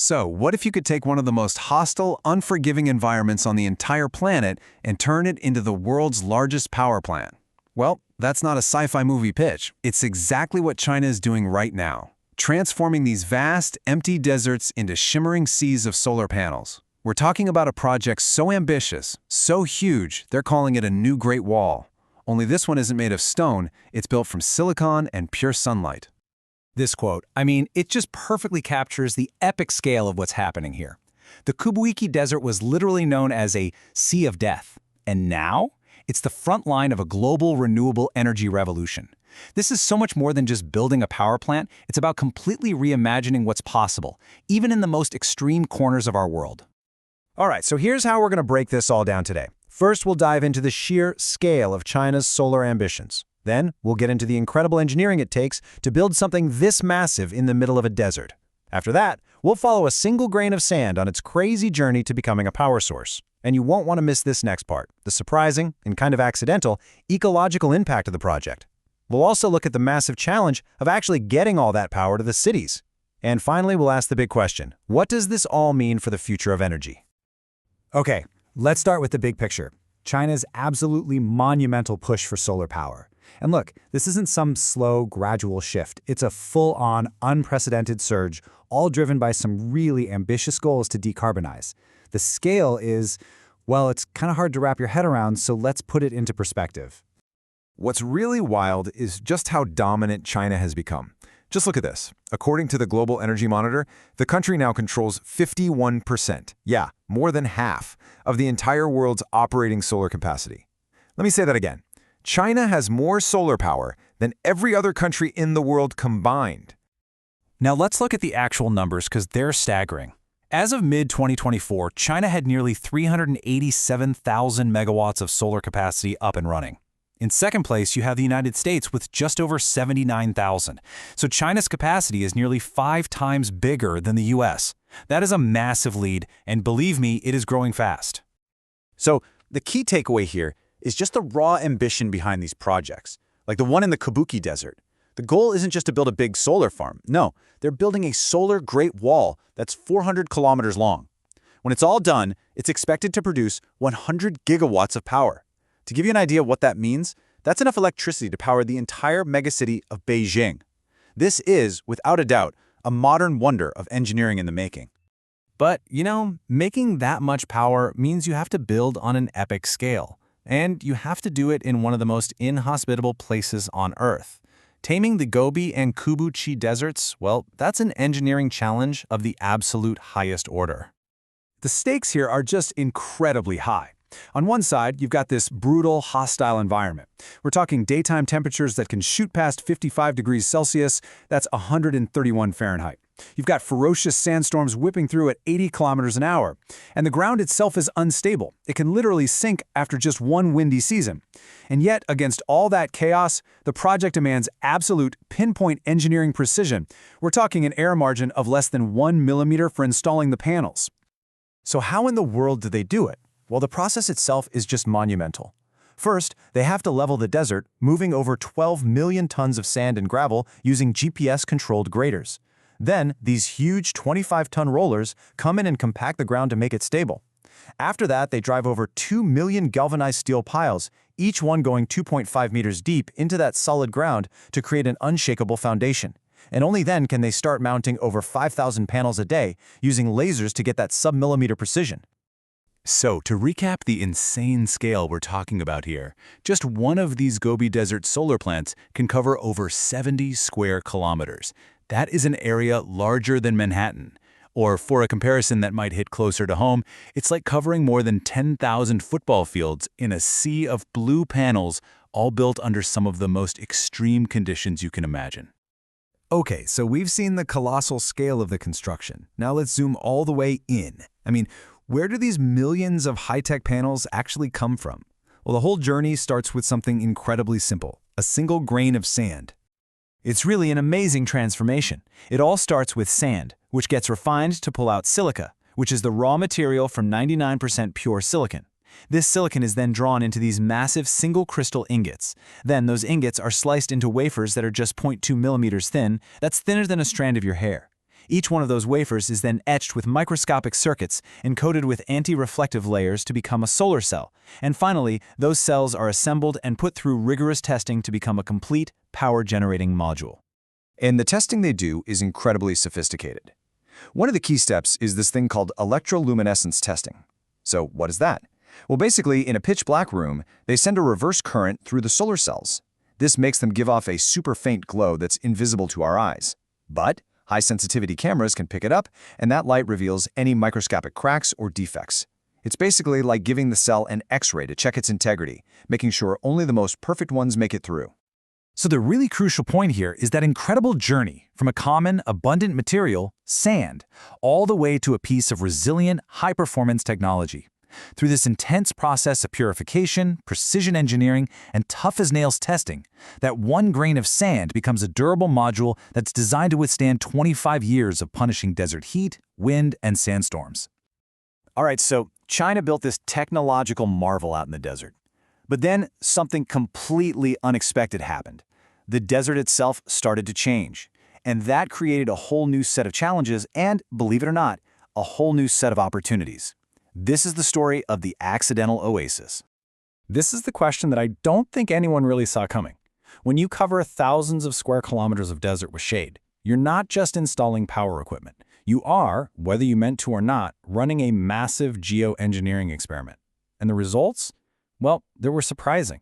So, what if you could take one of the most hostile, unforgiving environments on the entire planet and turn it into the world's largest power plant? Well, that's not a sci-fi movie pitch. It's exactly what China is doing right now, transforming these vast, empty deserts into shimmering seas of solar panels. We're talking about a project so ambitious, so huge, they're calling it a new Great Wall. Only this one isn't made of stone, it's built from silicon and pure sunlight. This quote, it just perfectly captures the epic scale of what's happening here. The Kubuiki Desert was literally known as a sea of death, and now it's the front line of a global renewable energy revolution. This is so much more than just building a power plant, it's about completely reimagining what's possible, even in the most extreme corners of our world. All right, so here's how we're going to break this all down today. First, we'll dive into the sheer scale of China's solar ambitions. Then, we'll get into the incredible engineering it takes to build something this massive in the middle of a desert. After that, we'll follow a single grain of sand on its crazy journey to becoming a power source. And you won't want to miss this next part, the surprising and kind of accidental ecological impact of the project. We'll also look at the massive challenge of actually getting all that power to the cities. And finally, we'll ask the big question, what does this all mean for the future of energy? Okay, let's start with the big picture. China's absolutely monumental push for solar power. And look, this isn't some slow, gradual shift. It's a full-on, unprecedented surge, all driven by some really ambitious goals to decarbonize. The scale is, well, it's kind of hard to wrap your head around, so let's put it into perspective. What's really wild is just how dominant China has become. Just look at this. According to the Global Energy Monitor, the country now controls 51%, yeah, more than half, of the entire world's operating solar capacity. Let me say that again. China has more solar power than every other country in the world combined. Now let's look at the actual numbers because they're staggering. As of mid-2024, China had nearly 387,000 megawatts of solar capacity up and running. In second place, you have the United States with just over 79,000. So China's capacity is nearly 5 times bigger than the US. That is a massive lead, and believe me, it is growing fast. So the key takeaway here is just the raw ambition behind these projects, like the one in the Kubuiki Desert. The goal isn't just to build a big solar farm. No, they're building a solar Great Wall that's 400 kilometers long. When it's all done, it's expected to produce 100 gigawatts of power. To give you an idea of what that means, that's enough electricity to power the entire megacity of Beijing. This is, without a doubt, a modern wonder of engineering in the making. But, making that much power means you have to build on an epic scale. And you have to do it in one of the most inhospitable places on Earth. Taming the Gobi and Kubuiki deserts, well, that's an engineering challenge of the absolute highest order. The stakes here are just incredibly high. On one side, you've got this brutal, hostile environment. We're talking daytime temperatures that can shoot past 55 degrees Celsius, that's 131 Fahrenheit. You've got ferocious sandstorms whipping through at 80 kilometers an hour. And the ground itself is unstable. It can literally sink after just one windy season. And yet, against all that chaos, the project demands absolute pinpoint engineering precision. We're talking an error margin of less than 1 millimeter for installing the panels. So how in the world do they do it? Well, the process itself is just monumental. First, they have to level the desert, moving over 12 million tons of sand and gravel using GPS-controlled graders. Then, these huge 25-ton rollers come in and compact the ground to make it stable. After that, they drive over 2 million galvanized steel piles, each one going 2.5 meters deep into that solid ground to create an unshakable foundation. And only then can they start mounting over 5,000 panels a day using lasers to get that sub-millimeter precision. So, to recap the insane scale we're talking about here, just one of these Gobi Desert solar plants can cover over 70 square kilometers. That is an area larger than Manhattan. Or for a comparison that might hit closer to home, it's like covering more than 10,000 football fields in a sea of blue panels, all built under some of the most extreme conditions you can imagine. Okay, so we've seen the colossal scale of the construction. Now let's zoom all the way in. Where do these millions of high-tech panels actually come from? Well, the whole journey starts with something incredibly simple, a single grain of sand. It's really an amazing transformation. It all starts with sand, which gets refined to pull out silica, which is the raw material from 99% pure silicon. This silicon is then drawn into these massive single-crystal ingots. Then those ingots are sliced into wafers that are just 0.2 millimeters thin, that's thinner than a strand of your hair. Each one of those wafers is then etched with microscopic circuits and coated with anti-reflective layers to become a solar cell. And finally, those cells are assembled and put through rigorous testing to become a complete power-generating module. And the testing they do is incredibly sophisticated. One of the key steps is this thing called electroluminescence testing. So what is that? Well, basically, in a pitch-black room, they send a reverse current through the solar cells. This makes them give off a super faint glow that's invisible to our eyes. But high-sensitivity cameras can pick it up, and that light reveals any microscopic cracks or defects. It's basically like giving the cell an X-ray to check its integrity, making sure only the most perfect ones make it through. So the really crucial point here is that incredible journey from a common, abundant material, sand, all the way to a piece of resilient, high-performance technology. Through this intense process of purification, precision engineering, and tough-as-nails testing, that one grain of sand becomes a durable module that's designed to withstand 25 years of punishing desert heat, wind, and sandstorms. All right, so China built this technological marvel out in the desert. But then something completely unexpected happened. The desert itself started to change, and that created a whole new set of challenges and, believe it or not, a whole new set of opportunities. This is the story of the accidental oasis. This is the question that I don't think anyone really saw coming. When you cover thousands of square kilometers of desert with shade, you're not just installing power equipment. You are, whether you meant to or not, running a massive geoengineering experiment. And the results? Well, they were surprising.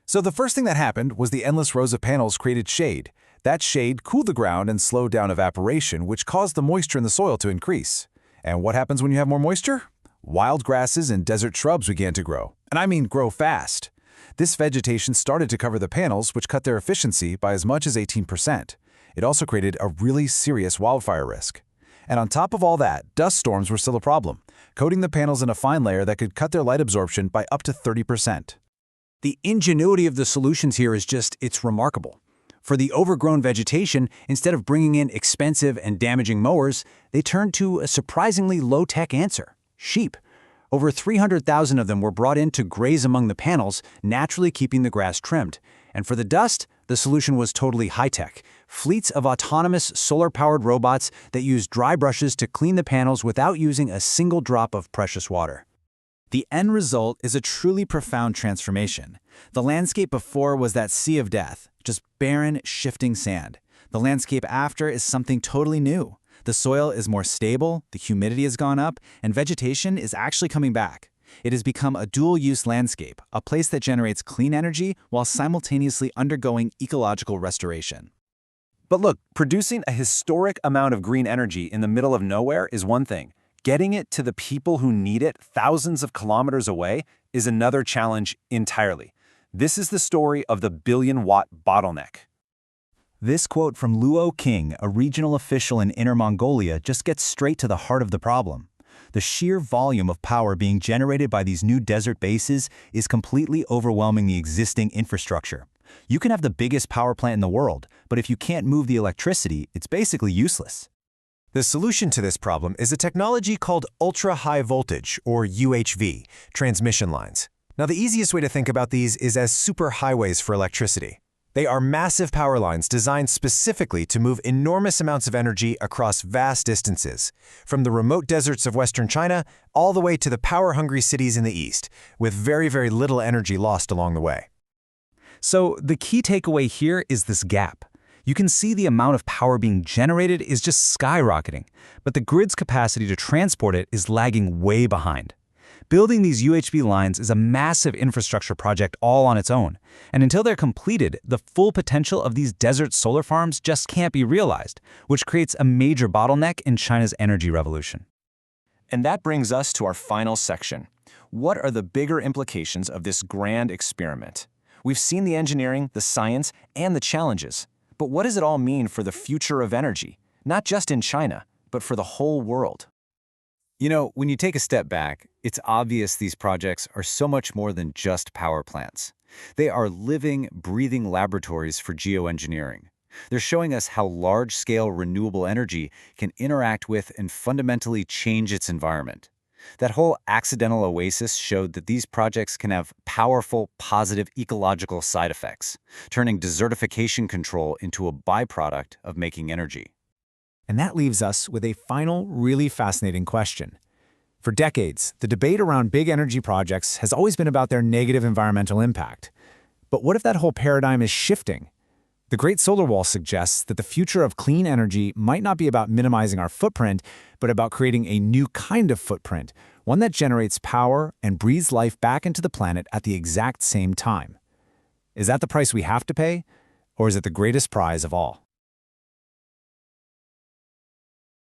So the first thing that happened was the endless rows of panels created shade. That shade cooled the ground and slowed down evaporation, which caused the moisture in the soil to increase. And what happens when you have more moisture? Wild grasses and desert shrubs began to grow. And I mean grow fast. This vegetation started to cover the panels, which cut their efficiency by as much as 18%. It also created a really serious wildfire risk. And on top of all that, dust storms were still a problem, coating the panels in a fine layer that could cut their light absorption by up to 30%. The ingenuity of the solutions here it's remarkable. For the overgrown vegetation, instead of bringing in expensive and damaging mowers, they turned to a surprisingly low-tech answer: sheep. Over 300,000 of them were brought in to graze among the panels, naturally keeping the grass trimmed. And for the dust, the solution was totally high-tech. Fleets of autonomous solar-powered robots that use dry brushes to clean the panels without using a single drop of precious water. The end result is a truly profound transformation. The landscape before was that sea of death, just barren, shifting sand. The landscape after is something totally new. The soil is more stable, the humidity has gone up, and vegetation is actually coming back. It has become a dual-use landscape, a place that generates clean energy while simultaneously undergoing ecological restoration. But look, producing a historic amount of green energy in the middle of nowhere is one thing. Getting it to the people who need it thousands of kilometers away is another challenge entirely. This is the story of the billion-watt bottleneck. This quote from Luo King, a regional official in Inner Mongolia, just gets straight to the heart of the problem. The sheer volume of power being generated by these new desert bases is completely overwhelming the existing infrastructure. You can have the biggest power plant in the world, but if you can't move the electricity, it's basically useless. The solution to this problem is a technology called ultra-high voltage, or UHV, transmission lines. Now, the easiest way to think about these is as superhighways for electricity. They are massive power lines designed specifically to move enormous amounts of energy across vast distances, from the remote deserts of Western China all the way to the power-hungry cities in the East, with very, very little energy lost along the way. So the key takeaway here is this gap. You can see the amount of power being generated is just skyrocketing, but the grid's capacity to transport it is lagging way behind. Building these UHV lines is a massive infrastructure project all on its own, and until they're completed, the full potential of these desert solar farms just can't be realized, which creates a major bottleneck in China's energy revolution. And that brings us to our final section. What are the bigger implications of this grand experiment? We've seen the engineering, the science, and the challenges. But what does it all mean for the future of energy? Not just in China, but for the whole world. You know, when you take a step back, it's obvious these projects are so much more than just power plants. They are living, breathing laboratories for geoengineering. They're showing us how large-scale renewable energy can interact with and fundamentally change its environment. That whole accidental oasis showed that these projects can have powerful, positive ecological side effects, turning desertification control into a byproduct of making energy. And that leaves us with a final, really fascinating question. For decades, the debate around big energy projects has always been about their negative environmental impact. But what if that whole paradigm is shifting? The Great Solar Wall suggests that the future of clean energy might not be about minimizing our footprint, but about creating a new kind of footprint, one that generates power and breathes life back into the planet at the exact same time. Is that the price we have to pay, or is it the greatest prize of all?